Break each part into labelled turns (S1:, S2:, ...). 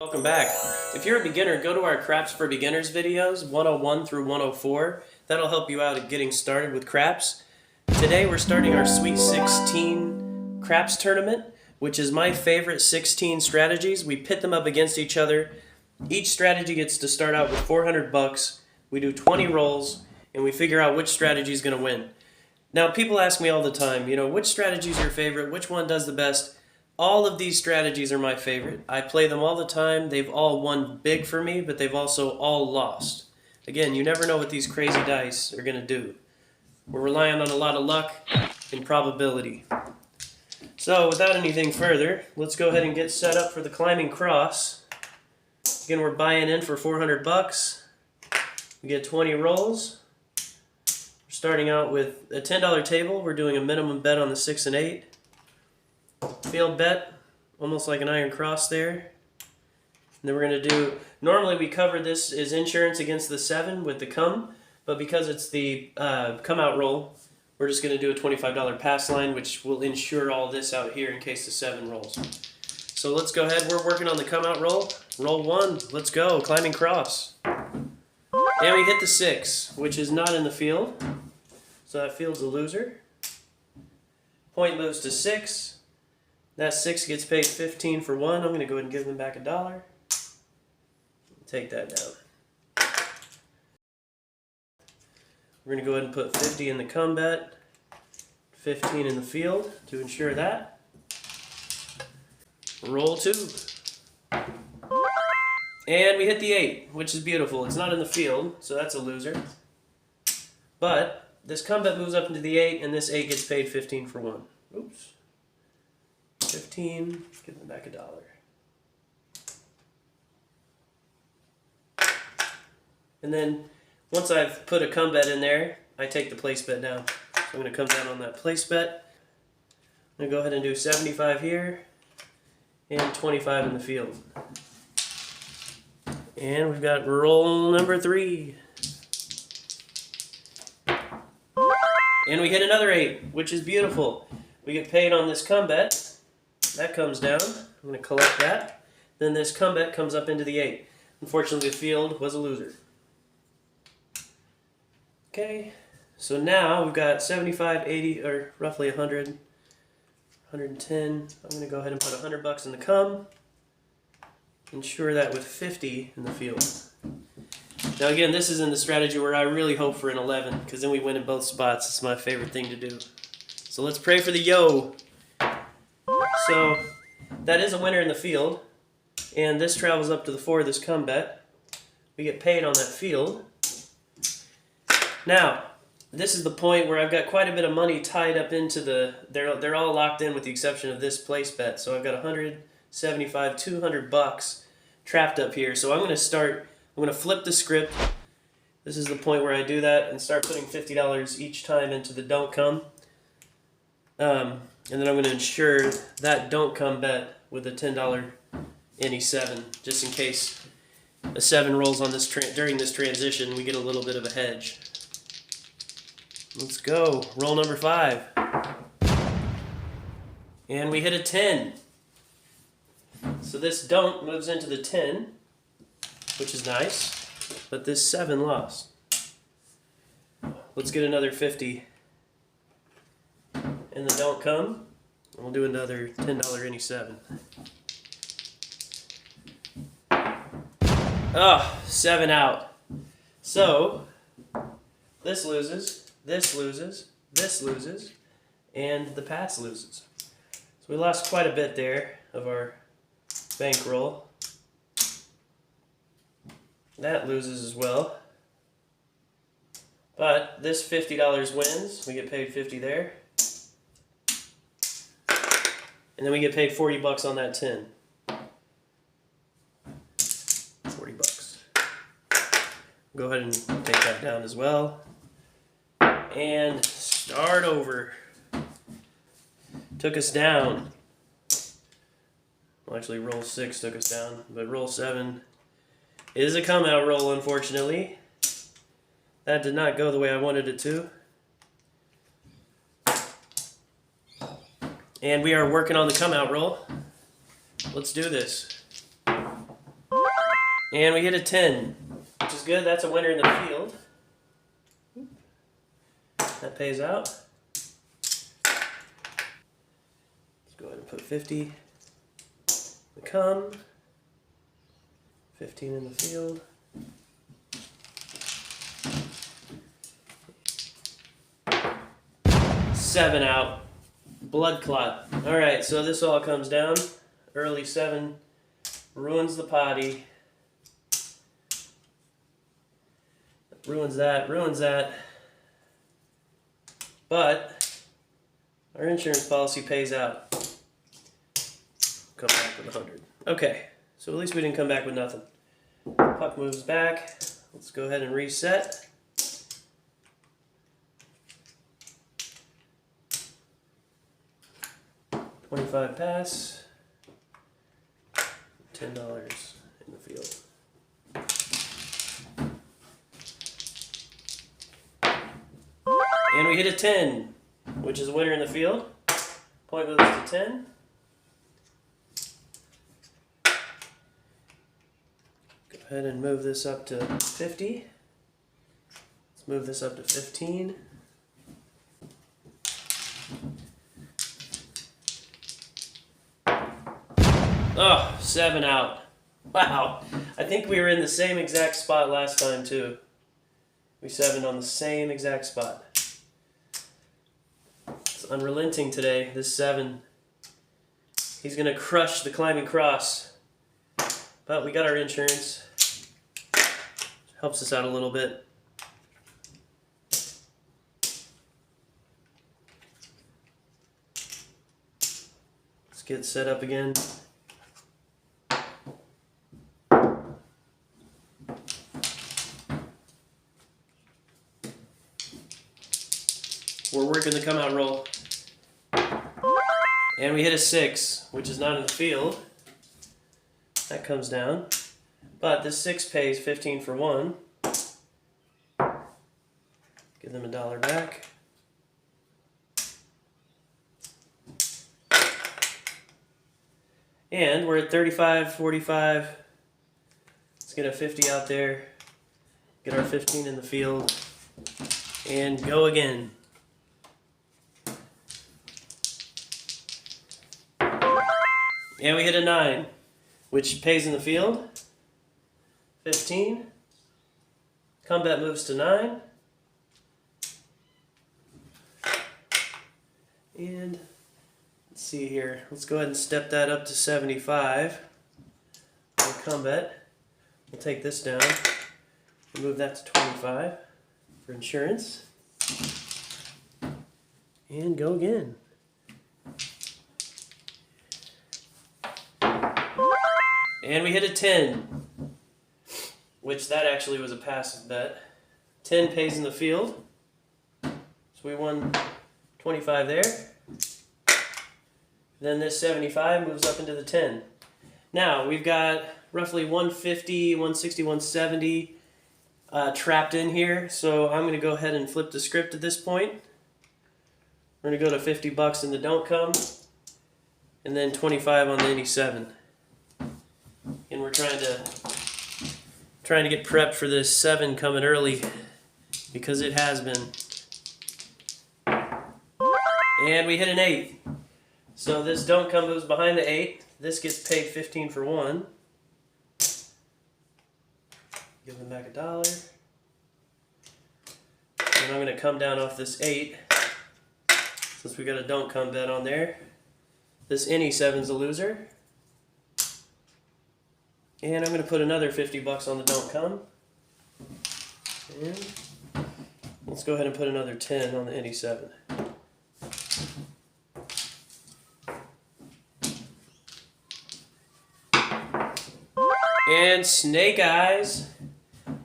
S1: Welcome back. If you're a beginner, go to our Craps for Beginners videos, 101 through 104. That'll help you out at getting started with craps. Today we're starting our Sweet 16 craps tournament, which is my favorite 16 strategies. We pit them up against each other. Each strategy gets to start out with 400 bucks. We do 20 rolls, and we figure out which strategy is going to win. Now, people ask me all the time, which strategy is your favorite? Which one does the best? All of these strategies are my favorite. I play them all the time. They've all won big for me, but they've also all lost. Again, you never know what these crazy dice are going to do. We're relying on a lot of luck and probability. So, without anything further, let's go ahead and get set up for the climbing cross. Again, we're buying in for 400 bucks. We get 20 rolls. We're starting out with a $10 table. We're doing a minimum bet on the 6 and 8. Field bet, almost like an iron cross there. And then we're going to do, normally we cover this as insurance against the 7 with the come, but because it's the come out roll, we're just going to do a $25 pass line, which will insure all this out here in case the 7 rolls. So let's go ahead, we're working on the come out roll. Roll 1, let's go, climbing cross. And we hit the 6, which is not in the field, so that field's a loser. Point moves to 6. That 6 gets paid 15 for 1. I'm going to go ahead and give them back $1. Take that down. We're going to go ahead and put 50 in the come bet, 15 in the field to ensure that. Roll 2. And we hit the 8, which is beautiful. It's not in the field, so that's a loser. But this come bet moves up into the 8, and this 8 gets paid 15 for 1. Oops. 15, give them back $1. And then once I've put a come bet in there, I take the place bet down. So I'm going to come down on that place bet. I'm going to go ahead and do 75 here and 25 in the field. And we've got roll number 3. And we hit another 8, which is beautiful. We get paid on this come bet. That comes down. I'm going to collect that. Then this come bet comes up into the 8. Unfortunately, the field was a loser. Okay, so now we've got 75, 80, or roughly 100, 110. I'm going to go ahead and put 100 bucks in the come. Ensure that with 50 in the field. Now again, this is in the strategy where I really hope for an 11, because then we win in both spots. It's my favorite thing to do. So let's pray for the yo. So that is a winner in the field, and this travels up to the 4 of this come bet. We get paid on that field. Now, this is the point where I've got quite a bit of money tied up into the, they're all locked in with the exception of this place bet. So I've got 175, 200 bucks trapped up here. So I'm going to flip the script. This is the point where I do that and start putting $50 each time into the don't come. And then I'm going to ensure that don't come bet with a $10 any 7, just in case a 7 rolls on this during this transition, we get a little bit of a hedge. Let's go. Roll number 5. And we hit a 10. So this don't moves into the 10, which is nice, but this 7 lost. Let's get another 50. And the don't come, we'll do another $10 any 7. Oh, 7 out. So, this loses, this loses, this loses, and the pass loses. So we lost quite a bit there of our bankroll. That loses as well. But this $50 wins. We get paid 50 there. And then we get paid 40 bucks on that 10. 40 bucks. Go ahead and take that down as well. And start over. Took us down. Well, actually, roll 6 took us down, but roll 7 is a come out roll, unfortunately. That did not go the way I wanted it to. And we are working on the come out roll. Let's do this. And we hit a 10, which is good. That's a winner in the field. That pays out. Let's go ahead and put 50. The come. 15 in the field. Seven out. Blood clot. Alright, so this all comes down. Early 7 ruins the potty. Ruins that. But our insurance policy pays out. Come back with 100. Okay, so at least we didn't come back with nothing. Puck moves back. Let's go ahead and reset. $25 pass. $10 in the field. And we hit a 10, which is a winner in the field. Point moves to 10. Go ahead and move this up to 50. Let's move this up to 15. Oh, 7 out. Wow. I think we were in the same exact spot last time, too. We 7'd on the same exact spot. It's unrelenting today, this 7. He's going to crush the climbing cross. But we got our insurance. Helps us out a little bit. Let's get set up again. We're working the come out roll. And we hit a 6, which is not in the field. That comes down. But this 6 pays 15 for 1. Give them $1 back. And we're at 35, 45. Let's get a 50 out there. Get our 15 in the field. And go again. And we hit a 9, which pays in the field. 15. Combat moves to 9. And let's see here. Let's go ahead and step that up to 75. On combat. We'll take this down. We'll move that to 25 for insurance. And go again. And we hit a 10, which that actually was a passive bet. 10 pays in the field. So we won 25 there. Then this 75 moves up into the 10. Now we've got roughly 150, 160, 170 trapped in here. So I'm going to go ahead and flip the script at this point. We're going to go to $50 in the don't come. And then 25 on the any 7. And we're trying to get prepped for this 7 coming early because it has been. And we hit an 8. So this don't come moves behind the 8. This gets paid 15 for 1. Give them back $1. And I'm going to come down off this 8 since we got a don't come bet on there. This any 7's a loser. And I'm going to put another $50 on the don't come. And let's go ahead and put another 10 on the any 7. And Snake Eyes,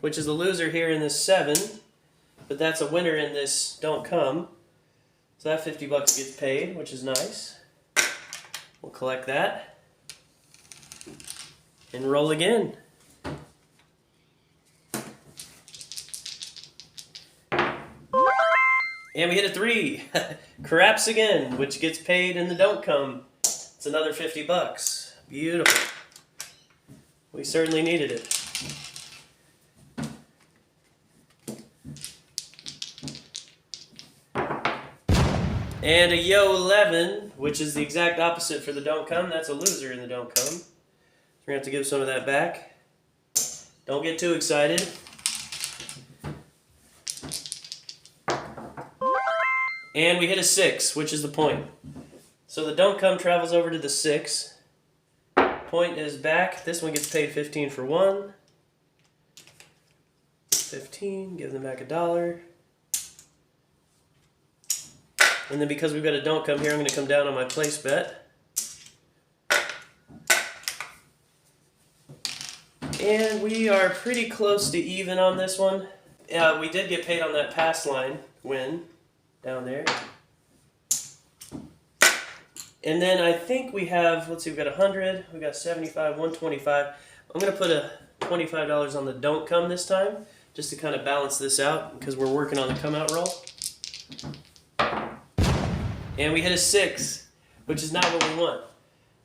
S1: which is a loser here in this 7, but that's a winner in this don't come. So that $50 gets paid, which is nice. We'll collect that. And roll again. And we hit a 3. Craps again, which gets paid in the don't come. It's another $50. Beautiful. We certainly needed it. And a yo 11, which is the exact opposite for the don't come. That's a loser in the don't come. So we're going to have to give some of that back. Don't get too excited. And we hit a 6, which is the point. So the don't come travels over to the 6. Point is back. This one gets paid 15 for 1. 15, give them back $1. And then because we've got a don't come here, I'm going to come down on my place bet. And we are pretty close to even on this one. We did get paid on that pass line win down there. And then I think we have, let's see, we've got 100, we've got 75, 125. I'm going to put a $25 on the don't come this time, just to kind of balance this out, because we're working on the come out roll. And we hit a 6, which is not what we want.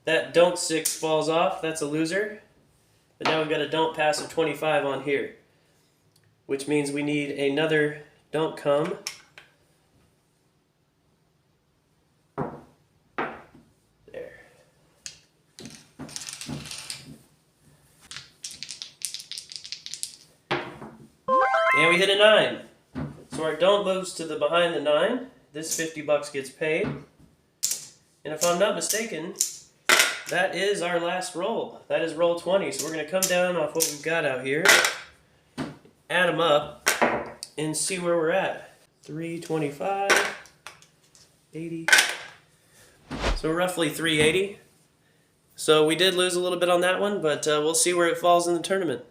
S1: That don't 6 falls off, that's a loser. But now we've got a don't pass of 25 on here, which means we need another don't come. There. And we hit a 9. So our don't moves to the behind the 9. This 50 bucks gets paid. And if I'm not mistaken, that is our last roll. That is roll 20. So we're going to come down off what we've got out here, add them up, and see where we're at. 325, 80. So roughly 380. So we did lose a little bit on that one, but we'll see where it falls in the tournament.